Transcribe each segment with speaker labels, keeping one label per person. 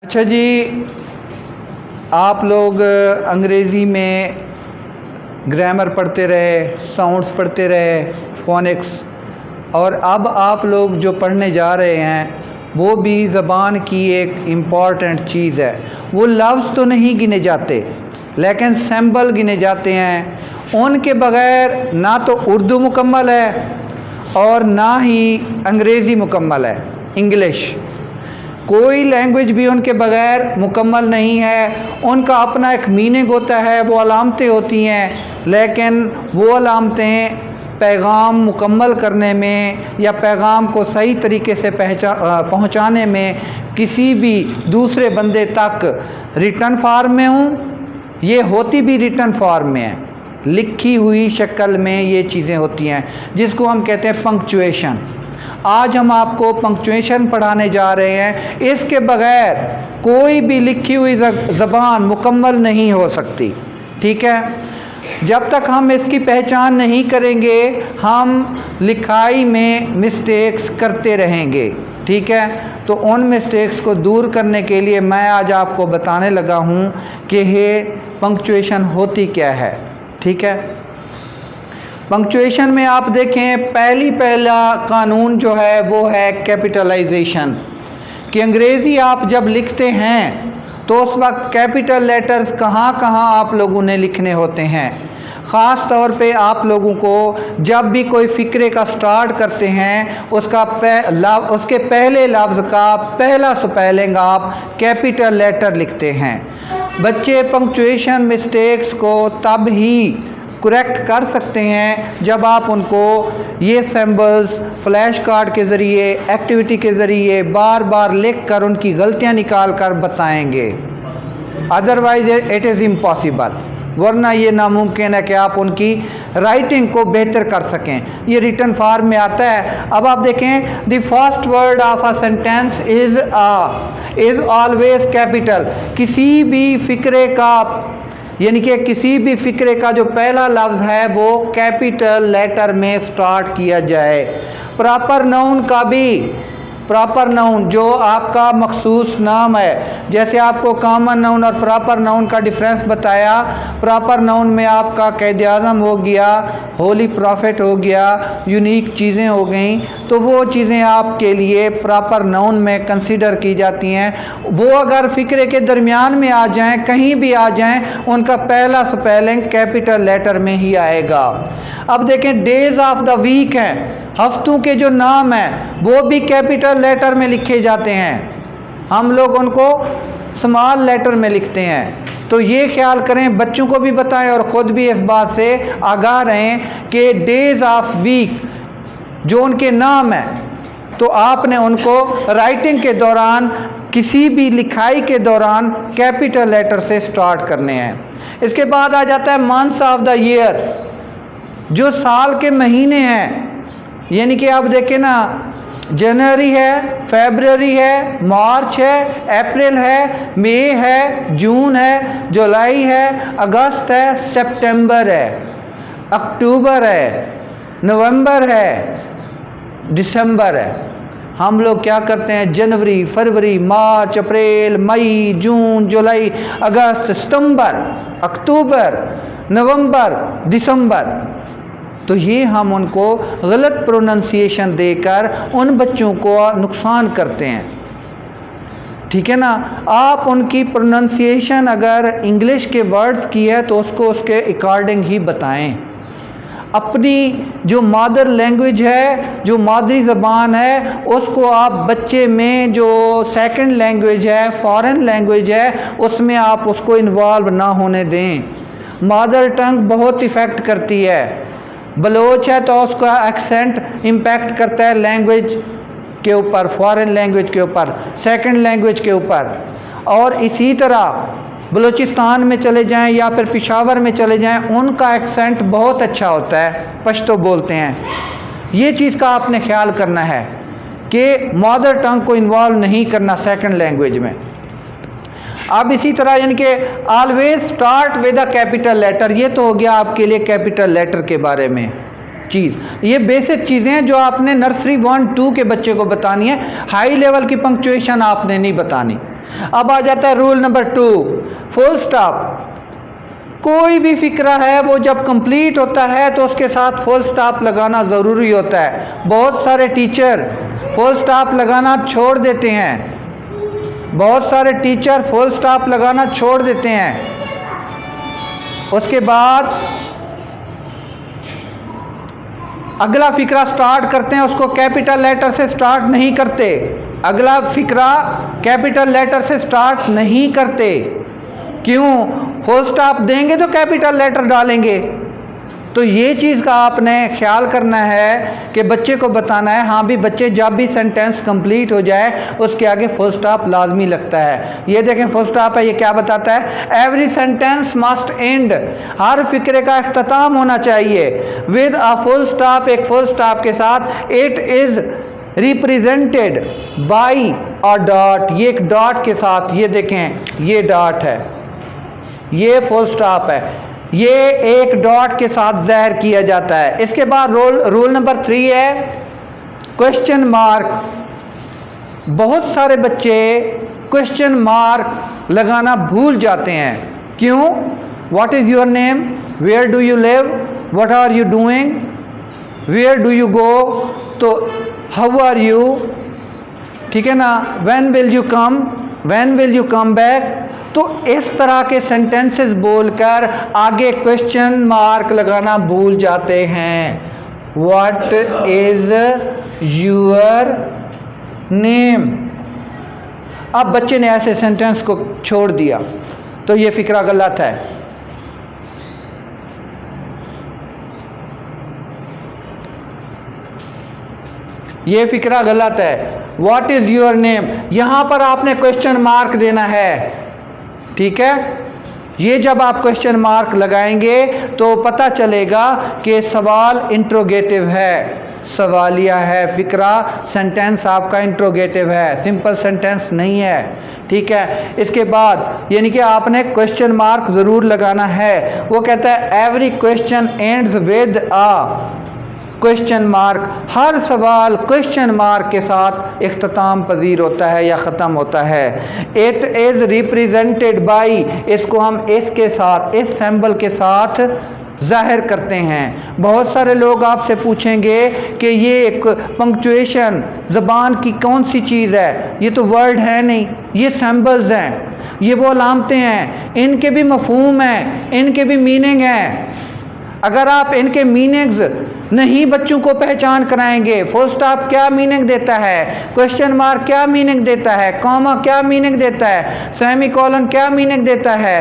Speaker 1: अच्छा जी, आप लोग अंग्रेज़ी में ग्रामर पढ़ते रहे, साउंड्स पढ़ते रहे, फोनिक्स, और अब आप लोग जो पढ़ने जा रहे हैं वो भी ज़बान की एक इम्पॉर्टेंट चीज़ है। वो लफ्ज़ तो नहीं गिने जाते लेकिन सिंबल गिने जाते हैं। उनके बग़ैर ना तो उर्दू मुकम्मल है और ना ही अंग्रेज़ी मुकम्मल है, इंग्लिश। कोई लैंग्वेज भी उनके बग़ैर मुकम्मल नहीं है। उनका अपना एक मीनिंग होता है, वो अलामतें होती हैं, लेकिन वो अलामतें पैगाम मुकम्मल करने में या पैगाम को सही तरीके से पहुंचाने में किसी भी दूसरे बंदे तक रिटन फॉर्म में हूँ, ये होती भी रिटन फॉर्म में है, लिखी हुई शक्ल में ये चीज़ें होती हैं, जिसको हम कहते हैं पंक्चुएशन। आज हम आपको पंक्चुएशन पढ़ाने जा रहे हैं। इसके बग़ैर कोई भी लिखी हुई ज़बान मुकम्मल नहीं हो सकती, ठीक है। जब तक हम इसकी पहचान नहीं करेंगे हम लिखाई में मिस्टेक्स करते रहेंगे, ठीक है। तो उन मिस्टेक्स को दूर करने के लिए मैं आज आपको बताने लगा हूँ कि ये पंक्चुएशन होती क्या है, ठीक है। पंक्चुएशन में आप देखें, पहला कानून जो है वो है कैपिटलाइजेशन, कि अंग्रेज़ी आप जब लिखते हैं तो उस वक्त कैपिटल लेटर्स कहाँ कहाँ आप लोगों ने लिखने होते हैं। ख़ास तौर पे आप लोगों को जब भी कोई फ़िक्रे का स्टार्ट करते हैं उसके पहले लफ्ज़ का पहला स्पेलिंग आप कैपिटल लेटर लिखते हैं। बच्चे पंक्चुएशन मिस्टेक्स को तब ही करेक्ट कर सकते हैं जब आप उनको ये सिंबल्स फ्लैश कार्ड के ज़रिए, एक्टिविटी के ज़रिए बार बार लिख कर उनकी गलतियां निकाल कर बताएंगे। अदरवाइज इट इज़ इम्पॉसिबल, वरना ये नामुमकिन है कि आप उनकी राइटिंग को बेहतर कर सकें। ये रिटन फॉर्म में आता है। अब आप देखें, the first word of a sentence is always capital. किसी भी फ़िक्रे का यानी कि किसी भी फ़िक्रे का जो पहला लफ्ज़ है वो कैपिटल लेटर में स्टार्ट किया जाए। प्रॉपर नाउन का भी, प्रॉपर नाउन जो आपका मखसूस नाम है, जैसे आपको कॉमन नाउन और प्रॉपर नाउन का डिफरेंस बताया। प्रॉपर नाउन में आपका कैद आज़म हो गया, होली प्रॉफिट हो गया, यूनिक चीज़ें हो गई, तो वो चीज़ें आपके लिए प्रॉपर नाउन में कंसीडर की जाती हैं। वो अगर फ़िक्रे के दरमियान में आ जाएं, कहीं भी आ जाएं, उनका पहला स्पेलिंग कैपिटल लेटर में ही आएगा। अब देखें, डेज ऑफ द वीक हैं, हफ्तों के जो नाम हैं वो भी कैपिटल लेटर में लिखे जाते हैं। हम लोग उनको स्मॉल लेटर में लिखते हैं। तो ये ख्याल करें, बच्चों को भी बताएं और ख़ुद भी इस बात से आगाह रहें कि डेज ऑफ वीक जो उनके नाम हैं, तो आपने उनको राइटिंग के दौरान, किसी भी लिखाई के दौरान कैपिटल लेटर से स्टार्ट करने हैं। इसके बाद आ जाता है मंथ्स ऑफ द ईयर, जो साल के महीने हैं। यानी कि आप देखें ना, जनवरी है, फरवरी है, मार्च है, अप्रैल है, मई है, जून है, जुलाई है, अगस्त है, सितंबर है, अक्टूबर है, नवंबर है, दिसंबर है। हम लोग क्या करते हैं, जनवरी, फरवरी, मार्च, अप्रैल, मई, जून, जुलाई, अगस्त, सितंबर, अक्टूबर, नवंबर, दिसंबर। तो ये हम उनको गलत प्रोनंसिएशन देकर उन बच्चों को नुकसान करते हैं, ठीक है ना। आप उनकी प्रोनंसिएशन अगर इंग्लिश के वर्ड्स की है तो उसको उसके अकॉर्डिंग ही बताएं। अपनी जो मादर लैंग्वेज है, जो मादरी ज़बान है, उसको आप बच्चे में जो सेकंड लैंग्वेज है, फॉरेन लैंग्वेज है, उसमें आप उसको इन्वॉल्व ना होने दें। मादर टंग बहुत इफ़ेक्ट करती है। बलोच है तो उसका एक्सेंट इम्पैक्ट करता है लैंग्वेज के ऊपर, फॉरेन लैंग्वेज के ऊपर, सेकंड लैंग्वेज के ऊपर। और इसी तरह बलूचिस्तान में चले जाएं या फिर पेशावर में चले जाएं, उनका एक्सेंट बहुत अच्छा होता है, पश्तो बोलते हैं। ये चीज़ का आपने ख्याल करना है कि मदर टंग को इन्वॉल्व नहीं करना सेकंड लैंग्वेज में। अब इसी तरह यानी कि always start with a capital letter. ये तो हो गया आपके लिए कैपिटल लेटर के बारे में चीज़। ये बेसिक चीज़ें हैं जो आपने नर्सरी 1-2 के बच्चे को बतानी है। हाई लेवल की पंक्चुएशन आपने नहीं बतानी। अब आ जाता है रूल नंबर 2, फुल स्टॉप। कोई भी फिक्रा है वो जब कंप्लीट होता है तो उसके साथ फुल स्टॉप लगाना ज़रूरी होता है। बहुत सारे टीचर फुल स्टॉप लगाना छोड़ देते हैं, बहुत सारे टीचर फुल स्टॉप लगाना छोड़ देते हैं। उसके बाद अगला फिक्रा स्टार्ट करते हैं, उसको कैपिटल लेटर से स्टार्ट नहीं करते। अगला फिक्रा कैपिटल लेटर से स्टार्ट नहीं करते। क्यों? फुल स्टॉप देंगे तो कैपिटल लेटर डालेंगे। तो ये चीज़ का आपने ख्याल करना है कि बच्चे को बताना है, हाँ भी बच्चे जब भी सेंटेंस कंप्लीट हो जाए उसके आगे फुल स्टॉप लाजमी लगता है। ये देखें फुल स्टॉप है, ये क्या बताता है? एवरी सेंटेंस मस्ट एंड, हर फिक्रे का इख्तिताम होना चाहिए विद अ फुल स्टॉप, एक फुल स्टॉप के साथ। It is represented by a dot, ये एक डॉट के साथ, ये देखें ये डॉट है, ये फुल स्टॉप है, ये एक डॉट के साथ ज़ाहिर किया जाता है। इसके बाद रूल नंबर 3 है क्वेश्चन मार्क। बहुत सारे बच्चे क्वेश्चन मार्क लगाना भूल जाते हैं। क्यों? What is your name, where do you live, what are you doing, where do you go, तो हाउ आर यू, ठीक है ना, when will you come, when will you come back. तो इस तरह के सेंटेंसेस बोलकर आगे क्वेश्चन मार्क लगाना भूल जाते हैं। What is your name. अब बच्चे ने ऐसे सेंटेंस को छोड़ दिया तो ये फिक्रा गलत है। ये फिक्रा गलत है। व्हाट इज योर नेम, यहां पर आपने क्वेश्चन मार्क देना है, ठीक है। ये जब आप क्वेश्चन मार्क लगाएंगे तो पता चलेगा कि सवाल इंट्रोगेटिव है, सवालिया है फिक्रा, सेंटेंस आपका इंट्रोगेटिव है, सिंपल सेंटेंस नहीं है, ठीक है। इसके बाद यानी कि आपने क्वेश्चन मार्क ज़रूर लगाना है। वो कहता है every question ends with a question mark, हर सवाल क्वेश्चन मार्क के साथ इख्तिताम पजीर होता है या ख़त्म होता है। इट इज़ रिप्रेजेंटेड बाई, इसको हम इसके साथ, इस सिंबल के साथ ज़ाहिर करते हैं। बहुत सारे लोग आपसे पूछेंगे कि ये एक पंक्चुएशन ज़बान की कौन सी चीज़ है, ये तो वर्ड है नहीं, ये सिंबल्स हैं, ये वो अलामतें हैं, इनके भी मफहूम हैं, इनके भी मीनिंग हैं। अगर आप इनके मीनिंग्स नहीं बच्चों को पहचान कराएंगे, फुल स्टॉप क्या मीनिंग देता है, क्वेश्चन मार्क क्या मीनिंग देता है, कॉमा क्या मीनिंग देता है, सेमी कॉलन क्या मीनिंग देता है,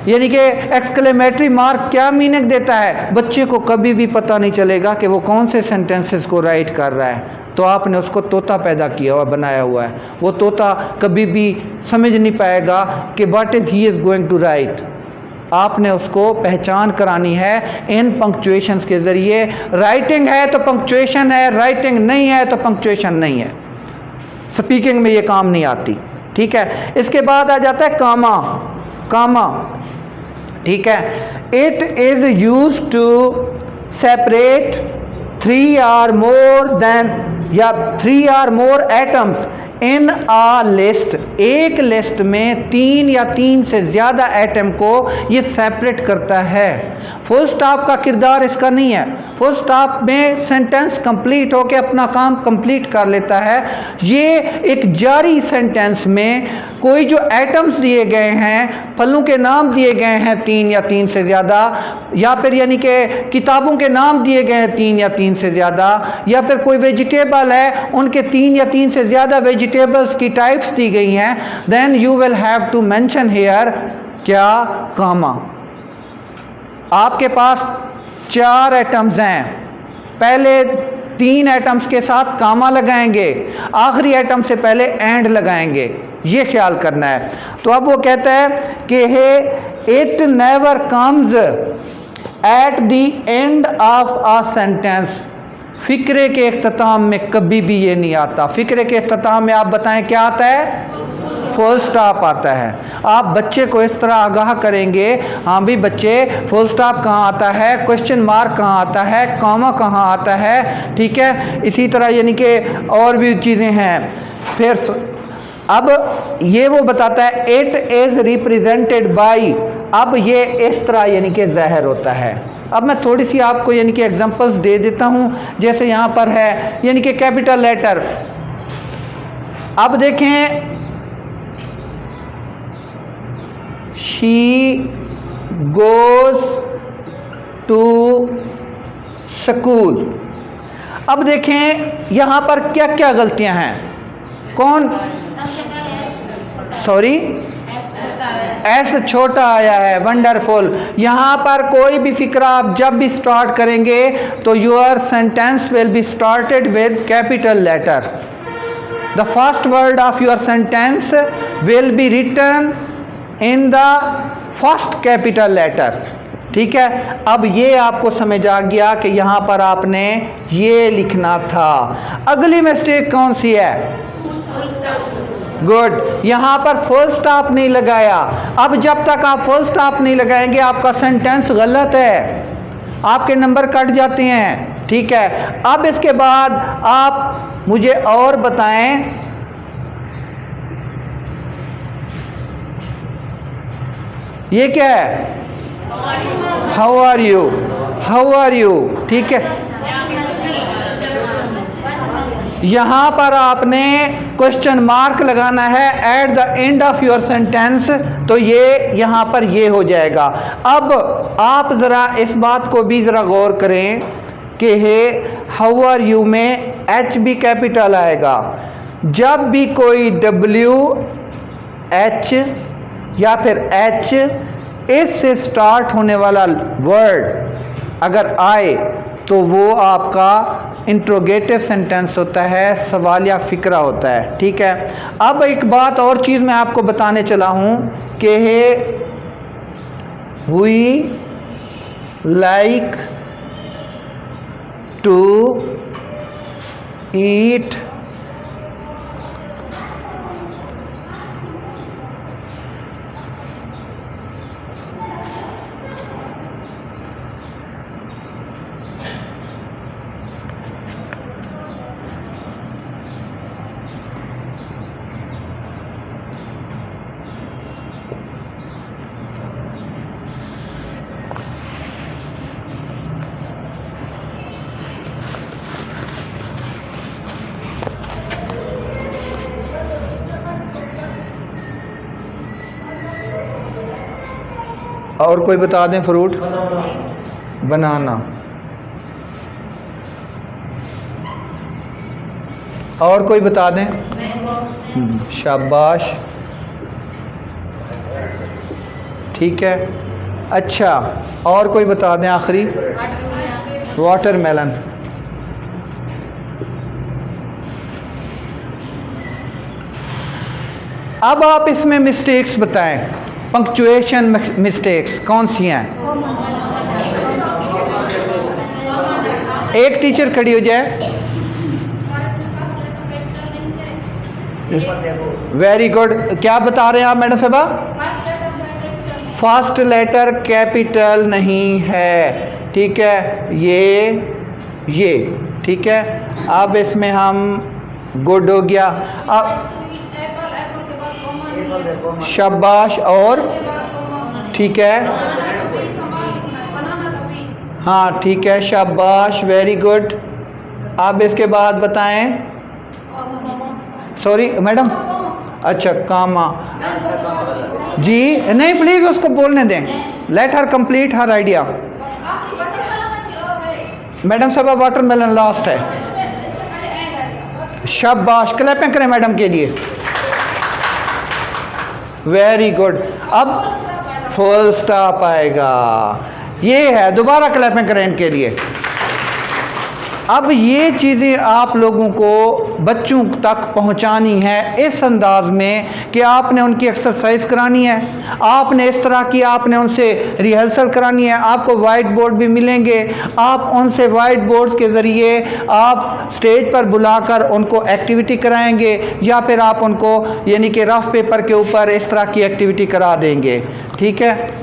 Speaker 1: यानी कि एक्सक्लेमेटरी मार्क क्या मीनिंग देता है, बच्चे को कभी भी पता नहीं चलेगा कि वो कौन से सेंटेंसेस को राइट कर रहा है। तो आपने उसको तोता पैदा किया हुआ, बनाया हुआ है, वो तोता कभी भी समझ नहीं पाएगा कि what is he is going to write. आपने उसको पहचान करानी है इन पंक्चुएशंस के ज़रिए। राइटिंग है तो पंक्चुएशन है, राइटिंग नहीं है तो पंक्चुएशन नहीं है। स्पीकिंग में ये काम नहीं आती, ठीक है। इसके बाद आ जाता है कामा, कामा, ठीक है। It is used to separate 3 or more than या 3 or more atoms in a list, एक लिस्ट में 3 या 3 से ज़्यादा एटम को ये सेपरेट करता है। फुल स्टॉप का किरदार इसका नहीं है, फुल स्टॉप में सेंटेंस कंप्लीट होकर अपना काम कंप्लीट कर लेता है। ये एक जारी सेंटेंस में कोई जो एटम्स दिए गए हैं, फलों के नाम दिए गए हैं 3 या 3 से ज़्यादा, या फिर यानी कि किताबों के नाम दिए गए हैं 3 या 3 से ज़्यादा, या फिर कोई वेजिटेबल है उनके 3 या 3 से ज़्यादा वेजिटेबल्स की टाइप्स दी गई हैं, then you will have to mention here क्या, कामा। आपके पास 4 एटम्स हैं, पहले 3 एटम्स के साथ कामा लगाएंगे, आखिरी एटम से पहले एंड लगाएंगे, ये ख्याल करना है। तो अब वो कहता है कि it never comes at the end of a sentence, फिक्रे के इख्तिताम में कभी भी ये नहीं आता। फिक्रे के इख्तिताम में आप बताएं क्या आता है, फुल स्टॉप आता है। आप बच्चे को इस तरह आगाह करेंगे, हाँ भी बच्चे फुल स्टॉप कहाँ आता है, क्वेश्चन मार्क कहाँ आता है, कॉमा कहाँ आता है, ठीक है। इसी तरह यानी कि और भी चीज़ें हैं। फिर अब ये वो बताता है इट इज रिप्रेजेंटेड बाई, अब ये इस तरह यानी कि ज़ाहिर होता है। अब मैं थोड़ी सी आपको यानी कि एग्जांपल्स दे देता हूँ, जैसे यहाँ पर है यानी कि कैपिटल लेटर। अब देखें, शी गोज टू स्कूल। अब देखें यहाँ पर क्या क्या गलतियां हैं, कौन, सॉरी, एस छोटा आया है, वंडरफुल। यहाँ पर कोई भी फिक्रा आप जब भी स्टार्ट करेंगे तो your sentence will be started with capital letter. The first word of your sentence will be written in the first capital letter. ठीक है, अब ये आपको समझ आ गया कि यहाँ पर आपने ये लिखना था। अगली मिस्टेक कौन सी है, गुड, यहाँ पर फुल स्टॉप नहीं लगाया। अब जब तक आप फुल स्टॉप नहीं लगाएंगे आपका सेंटेंस गलत है, आपके नंबर कट जाते हैं। ठीक है, अब इसके बाद आप मुझे और बताएं, ये क्या है, how are you, how are you. ठीक है, यहां पर आपने क्वेश्चन मार्क लगाना है at the end of your sentence, तो ये यहां पर ये हो जाएगा। अब आप जरा इस बात को भी जरा गौर करें कि हाउ आर यू में एच भी कैपिटल आएगा। जब भी कोई डब्ल्यू एच या फिर एच इससे स्टार्ट होने वाला वर्ड अगर आए तो वो आपका इंट्रोगेटिव सेंटेंस होता है, सवाल या फिक्रा होता है। ठीक है, अब एक बात और चीज़ मैं आपको बताने चला हूँ कि वी लाइक टू ईट और कोई बता दें, फ्रूट, बनाना, और कोई बता दें, शाबाश। ठीक है, अच्छा, और कोई बता दें आखिरी, वाटरमेलन। अब आप इसमें मिस्टेक्स बताएं, पंक्चुएशन मिस्टेक्स कौन सी हैं। एक टीचर खड़ी हो जाए, वेरी गुड। क्या बता रहे हैं आप मैडम साहबा, फर्स्ट लेटर कैपिटल नहीं है। ठीक है, ये ठीक है। अब इसमें हम गुड हो गया। अब शाबाश, और ठीक है, हाँ ठीक है, शाबाश, वेरी गुड। अब इसके बाद बताएं, सॉरी मैडम, अच्छा कामा जी, नहीं प्लीज उसको बोलने दें, लेट हर कंप्लीट हर आइडिया। मैडम साहब वाटरमेलन लास्ट है, शाबाश, क्लैपिंग करें मैडम के लिए, वेरी गुड। अब फुल स्टॉप आएगा, ये है, दोबारा क्लैपिंग करें इनके लिए। अब ये चीज़ें आप लोगों को बच्चों तक पहुंचानी है इस अंदाज में कि आपने उनकी एक्सरसाइज करानी है, आपने इस तरह की आपने उनसे रिहर्सल करानी है। आपको वाइट बोर्ड भी मिलेंगे, आप उनसे वाइट बोर्ड्स के ज़रिए आप स्टेज पर बुलाकर उनको एक्टिविटी कराएंगे, या फिर आप उनको यानी कि रफ पेपर के ऊपर इस तरह की एक्टिविटी करा देंगे। ठीक है,